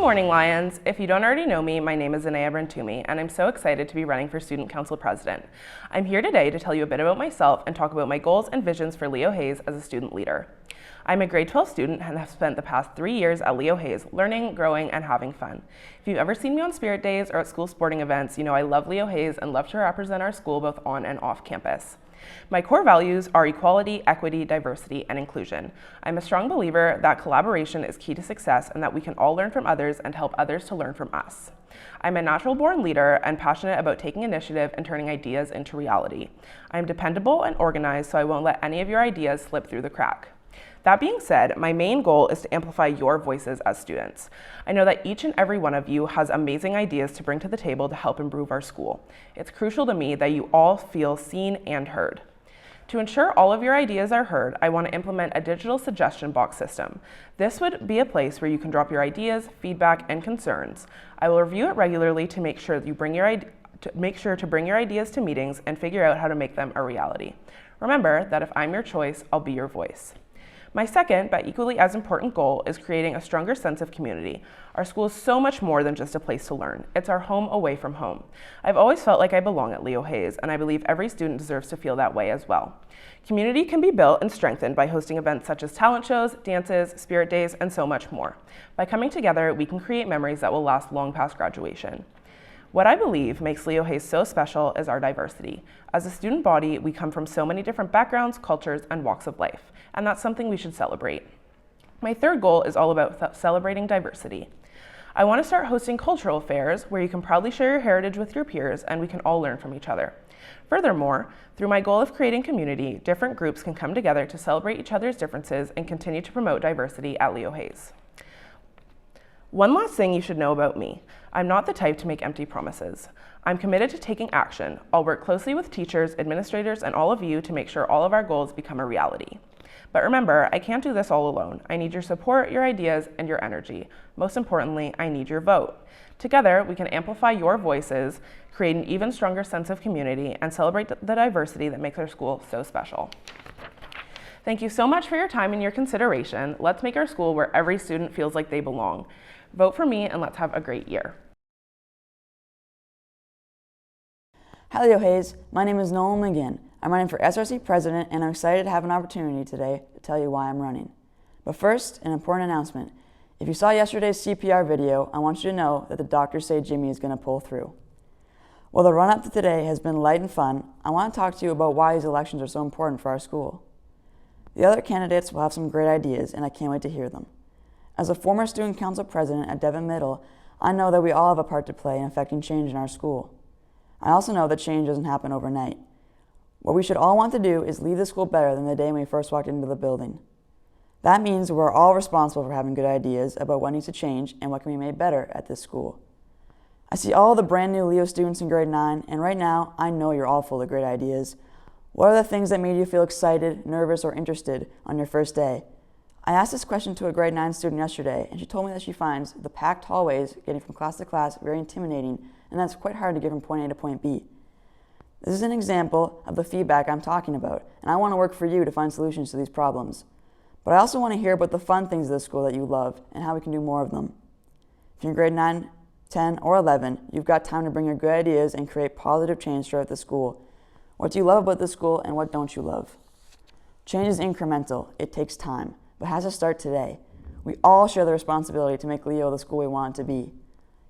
morning, Lions. If you don't already know me, my name is Anaya Brantumi, and I'm so excited to be running for Student Council President. I'm here today to tell you a bit about myself and talk about my goals and visions for Leo Hayes as a student leader. I'm a grade 12 student and have spent the past 3 years at Leo Hayes learning, growing, and having fun. If you've ever seen me on Spirit Days or at school sporting events, you know I love Leo Hayes and love to represent our school both on and off campus. My core values are equality, equity, diversity, and inclusion. I'm a strong believer that collaboration is key to success and that we can all learn from others and help others to learn from us. I'm a natural-born leader and passionate about taking initiative and turning ideas into reality. I'm dependable and organized, so I won't let any of your ideas slip through the crack. That being said, my main goal is to amplify your voices as students. I know that each and every one of you has amazing ideas to bring to the table to help improve our school. It's crucial to me that you all feel seen and heard. To ensure all of your ideas are heard, I want to implement a digital suggestion box system. This would be a place where you can drop your ideas, feedback, and concerns. I will review it regularly to make sure you bring your ideas to meetings and figure out how to make them a reality. Remember that if I'm your choice, I'll be your voice. My second, but equally as important goal is creating a stronger sense of community. Our school is so much more than just a place to learn. It's our home away from home. I've always felt like I belong at Leo Hayes, and I believe every student deserves to feel that way as well. Community can be built and strengthened by hosting events such as talent shows, dances, spirit days, and so much more. By coming together, we can create memories that will last long past graduation. What I believe makes Leo Hayes so special is our diversity. As a student body, we come from so many different backgrounds, cultures, and walks of life, and that's something we should celebrate. My third goal is all about celebrating diversity. I want to start hosting cultural fairs where you can proudly share your heritage with your peers and we can all learn from each other. Furthermore, through my goal of creating community, different groups can come together to celebrate each other's differences and continue to promote diversity at Leo Hayes. One last thing you should know about me. I'm not the type to make empty promises. I'm committed to taking action. I'll work closely with teachers, administrators, and all of you to make sure all of our goals become a reality. But remember, I can't do this all alone. I need your support, your ideas, and your energy. Most importantly, I need your vote. Together, we can amplify your voices, create an even stronger sense of community, and celebrate the diversity that makes our school so special. Thank you so much for your time and your consideration. Let's make our school where every student feels like they belong. Vote for me and let's have a great year. Hi Leo Hayes, my name is Noel McGinn. I'm running for SRC President and I'm excited to have an opportunity today to tell you why I'm running. But first, an important announcement. If you saw yesterday's CPR video, I want you to know that the doctors say Jimmy is going to pull through. While the run-up to today has been light and fun, I want to talk to you about why these elections are so important for our school. The other candidates will have some great ideas and I can't wait to hear them. As a former student council president at Devon Middle, I know that we all have a part to play in affecting change in our school. I also know that change doesn't happen overnight. What we should all want to do is leave the school better than the day when we first walked into the building. That means we're all responsible for having good ideas about what needs to change and what can be made better at this school. I see all the brand new Leo students in grade 9, and right now I know you're all full of great ideas. What are the things that made you feel excited, nervous, or interested on your first day? I asked this question to a grade 9 student yesterday, and she told me that she finds the packed hallways getting from class to class very intimidating, and that's quite hard to get from point A to point B. This is an example of the feedback I'm talking about, and I want to work for you to find solutions to these problems. But I also want to hear about the fun things of the school that you love and how we can do more of them. If you're in grade 9, 10, or 11, you've got time to bring your good ideas and create positive change throughout the school. What do you love about the school and what don't you love? Change is incremental. It takes time, but has to start today. We all share the responsibility to make Leo the school we want it to be.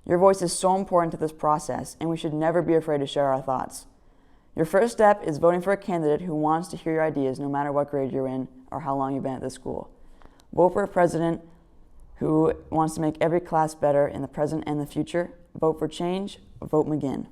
Your voice is so important to this process, and we should never be afraid to share our thoughts. Your first step is voting for a candidate who wants to hear your ideas no matter what grade you're in or how long you've been at this school. Vote for a president who wants to make every class better in the present and the future. Vote for change. Vote McGinn.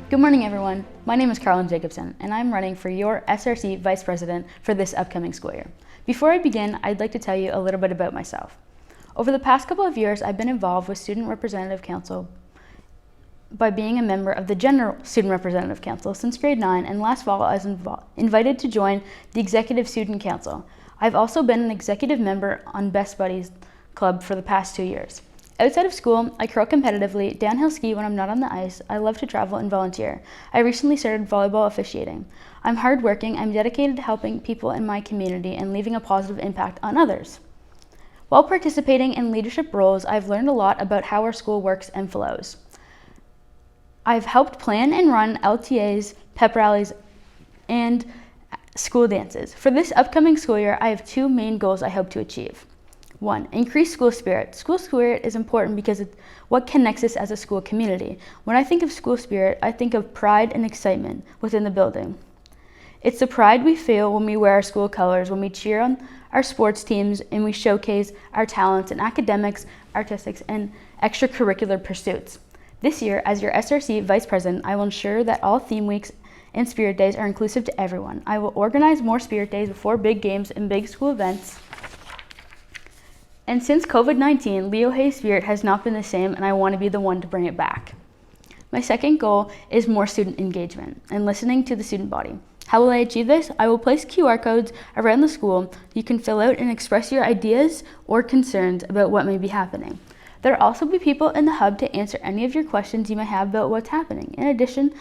Good morning, everyone. My name is Carolyn Jacobson, and I'm running for your SRC Vice President for this upcoming school year. Before I begin, I'd like to tell you a little bit about myself. Over the past couple of years, I've been involved with Student Representative Council by being a member of the General Student Representative Council since grade 9, and last fall I was invited to join the Executive Student Council. I've also been an executive member on Best Buddies Club for the past 2 years. Outside of school, I curl competitively, downhill ski when I'm not on the ice. I love to travel and volunteer. I recently started volleyball officiating. I'm hardworking, I'm dedicated to helping people in my community and leaving a positive impact on others. While participating in leadership roles, I've learned a lot about how our school works and flows. I've helped plan and run LTAs, pep rallies, and school dances. For this upcoming school year, I have two main goals I hope to achieve. 1, increase school spirit. School spirit is important because it's what connects us as a school community. When I think of school spirit, I think of pride and excitement within the building. It's the pride we feel when we wear our school colors, when we cheer on our sports teams, and we showcase our talents in academics, artistics, and extracurricular pursuits. This year, as your SRC Vice President, I will ensure that all theme weeks and spirit days are inclusive to everyone. I will organize more spirit days before big games and big school events. And since COVID-19, Leo Hayes Spirit has not been the same, and I want to be the one to bring it back. My second goal is more student engagement and listening to the student body. How will I achieve this? I will place QR codes around the school you can fill out and express your ideas or concerns about what may be happening. There will also be people in the hub to answer any of your questions you may have about what's happening. In addition,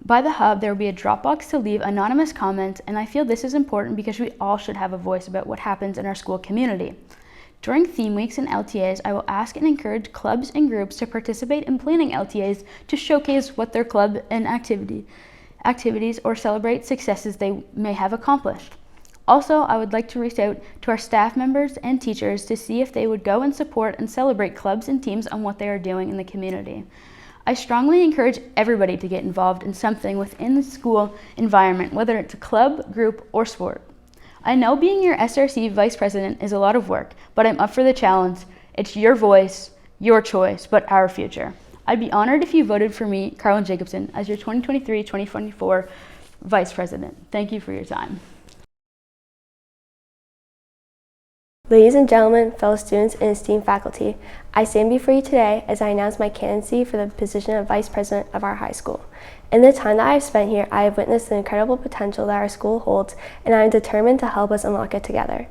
by the hub, there will be a drop box to leave anonymous comments, and I feel this is important because we all should have a voice about what happens in our school community. During theme weeks and LTAs, I will ask and encourage clubs and groups to participate in planning LTAs to showcase what their club and activities or celebrate successes they may have accomplished. Also, I would like to reach out to our staff members and teachers to see if they would go and support and celebrate clubs and teams on what they are doing in the community. I strongly encourage everybody to get involved in something within the school environment, whether it's a club, group, or sport. I know being your SRC Vice President is a lot of work, but I'm up for the challenge. It's your voice, your choice, but our future. I'd be honored if you voted for me, Carolyn Jacobson, as your 2023-2024 Vice President. Thank you for your time. Ladies and gentlemen, fellow students, and esteemed faculty, I stand before you today as I announce my candidacy for the position of Vice President of our high school. In the time that I have spent here, I have witnessed the incredible potential that our school holds, and I am determined to help us unlock it together.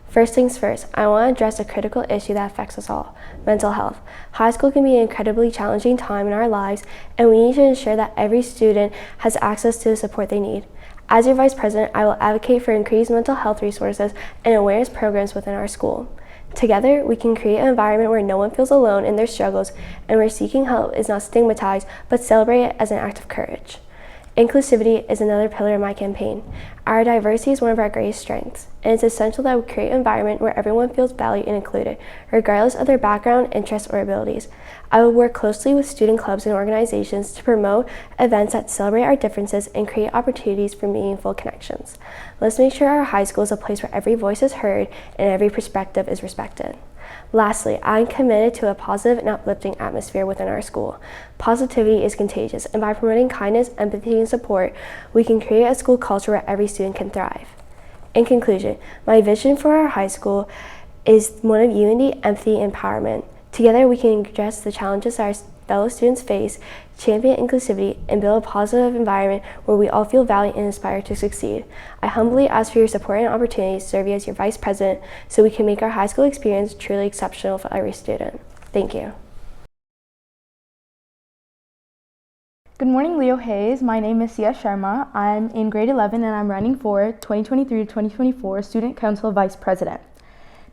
First things first, I want to address a critical issue that affects us all: mental health. High school can be an incredibly challenging time in our lives, and we need to ensure that every student has access to the support they need. As your Vice President, I will advocate for increased mental health resources and awareness programs within our school. Together, we can create an environment where no one feels alone in their struggles and where seeking help is not stigmatized but celebrated as an act of courage. Inclusivity is another pillar of my campaign. Our diversity is one of our greatest strengths, and it's essential that we create an environment where everyone feels valued and included, regardless of their background, interests, or abilities. I will work closely with student clubs and organizations to promote events that celebrate our differences and create opportunities for meaningful connections. Let's make sure our high school is a place where every voice is heard and every perspective is respected. Lastly, I'm committed to a positive and uplifting atmosphere within our school. Positivity is contagious, and by promoting kindness, empathy, and support, we can create a school culture where every student can thrive. In conclusion, my vision for our high school is one of unity, empathy, and empowerment. Together, we can address the challenges our fellow students face, champion inclusivity, and build a positive environment where we all feel valued and inspired to succeed. I humbly ask for your support and opportunity to serve you as your Vice President so we can make our high school experience truly exceptional for every student. Thank you. Good morning, Leo Hayes. My name is Sia Sharma. I'm in grade 11 and I'm running for 2023-2024 Student Council Vice President.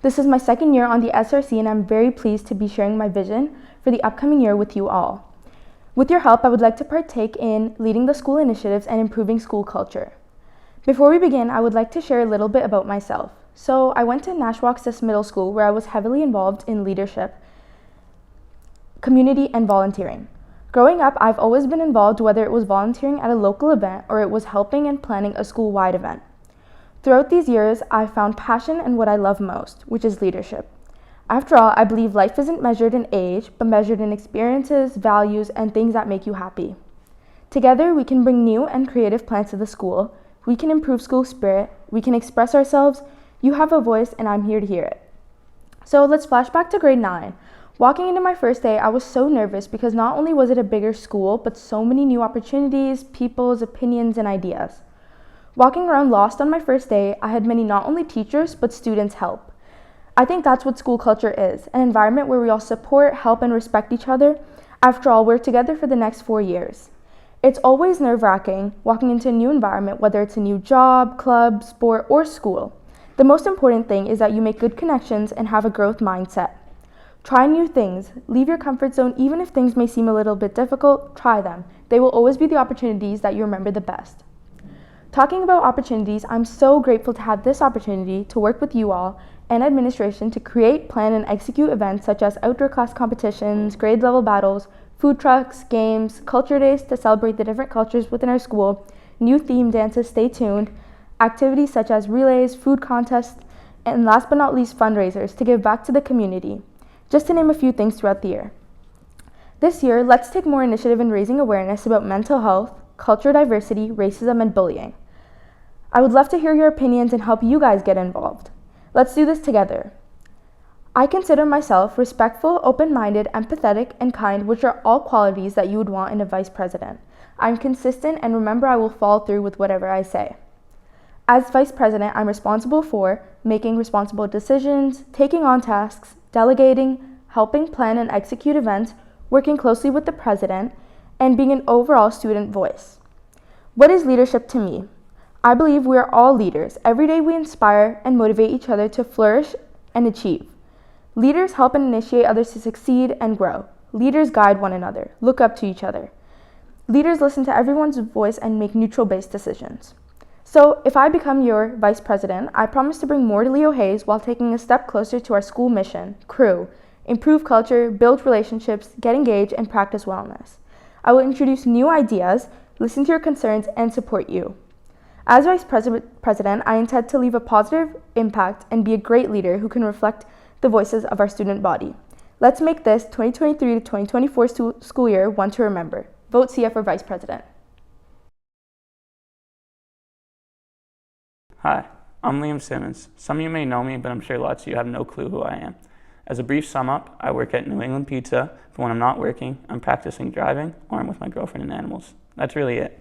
This is my second year on the SRC and I'm very pleased to be sharing my vision for the upcoming year with you all. With your help, I would like to partake in leading the school initiatives and improving school culture. Before we begin, I would like to share a little bit about myself. So I went to Nashwaaksis Middle School where I was heavily involved in leadership, community, and volunteering. Growing up, I've always been involved, whether it was volunteering at a local event or it was helping and planning a school-wide event. Throughout these years, I've found passion in what I love most, which is leadership. After all, I believe life isn't measured in age, but measured in experiences, values, and things that make you happy. Together, we can bring new and creative plans to the school, we can improve school spirit, we can express ourselves, you have a voice, and I'm here to hear it. So let's flash back to grade 9. Walking into my first day, I was so nervous because not only was it a bigger school, but so many new opportunities, people's opinions, and ideas. Walking around lost on my first day, I had many not only teachers, but students help. I think that's what school culture is, an environment where we all support, help, and respect each other. After all, we're together for the next 4 years. It's always nerve-wracking walking into a new environment, whether it's a new job, club, sport, or school. The most important thing is that you make good connections and have a growth mindset. Try new things. Leave your comfort zone. Even if things may seem a little bit difficult, try them. They will always be the opportunities that you remember the best. Talking about opportunities, I'm so grateful to have this opportunity to work with you all and administration to create, plan, and execute events such as outdoor class competitions, grade level battles, food trucks, games, culture days to celebrate the different cultures within our school, new theme dances, stay tuned, activities such as relays, food contests, and last but not least, fundraisers to give back to the community, just to name a few things throughout the year. This year, let's take more initiative in raising awareness about mental health, cultural diversity, racism, and bullying. I would love to hear your opinions and help you guys get involved. Let's do this together. I consider myself respectful, open-minded, empathetic, and kind, which are all qualities that you would want in a vice president. I'm consistent, and remember, I will follow through with whatever I say. As vice president, I'm responsible for making responsible decisions, taking on tasks, delegating, helping plan and execute events, working closely with the president, and being an overall student voice. What is leadership to me? I believe we are all leaders. Every day we inspire and motivate each other to flourish and achieve. Leaders help and initiate others to succeed and grow. Leaders guide one another, look up to each other. Leaders listen to everyone's voice and make neutral-based decisions. So, if I become your vice president, I promise to bring more to Leo Hayes while taking a step closer to our school mission, crew, improve culture, build relationships, get engaged, and practice wellness. I will introduce new ideas, listen to your concerns, and support you. As Vice President, I intend to leave a positive impact and be a great leader who can reflect the voices of our student body. Let's make this 2023 to 2024 school year one to remember. Vote Sia for Vice President. Hi, I'm Liam Simmons. Some of you may know me, but I'm sure lots of you have no clue who I am. As a brief sum up, I work at New England Pizza, but when I'm not working, I'm practicing driving or I'm with my girlfriend and animals. That's really it.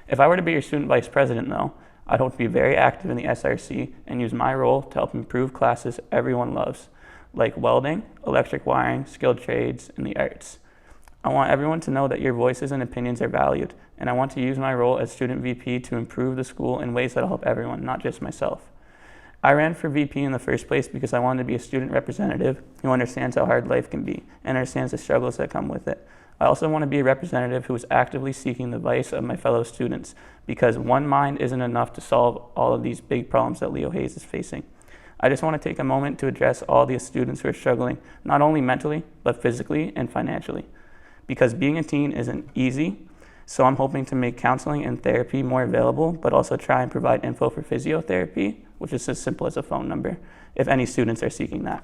If I were to be your student vice president, though, I'd hope to be very active in the SRC and use my role to help improve classes everyone loves, like welding, electric wiring, skilled trades, and the arts. I want everyone to know that your voices and opinions are valued, and I want to use my role as student VP to improve the school in ways that will help everyone, not just myself. I ran for VP in the first place because I wanted to be a student representative who understands how hard life can be and understands the struggles that come with it. I also want to be a representative who is actively seeking the advice of my fellow students, because one mind isn't enough to solve all of these big problems that Leo Hayes is facing. I just want to take a moment to address all the students who are struggling, not only mentally, but physically and financially. Because being a teen isn't easy, so I'm hoping to make counseling and therapy more available, but also try and provide info for physiotherapy, which is as simple as a phone number, if any students are seeking that.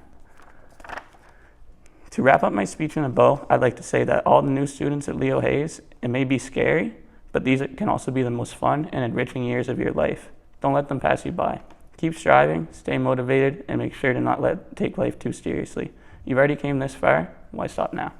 To wrap up my speech in a bow, I'd like to say that all the new students at Leo Hayes, it may be scary, but these can also be the most fun and enriching years of your life. Don't let them pass you by. Keep striving, stay motivated, and make sure to not take life too seriously. You've already came this far, why stop now?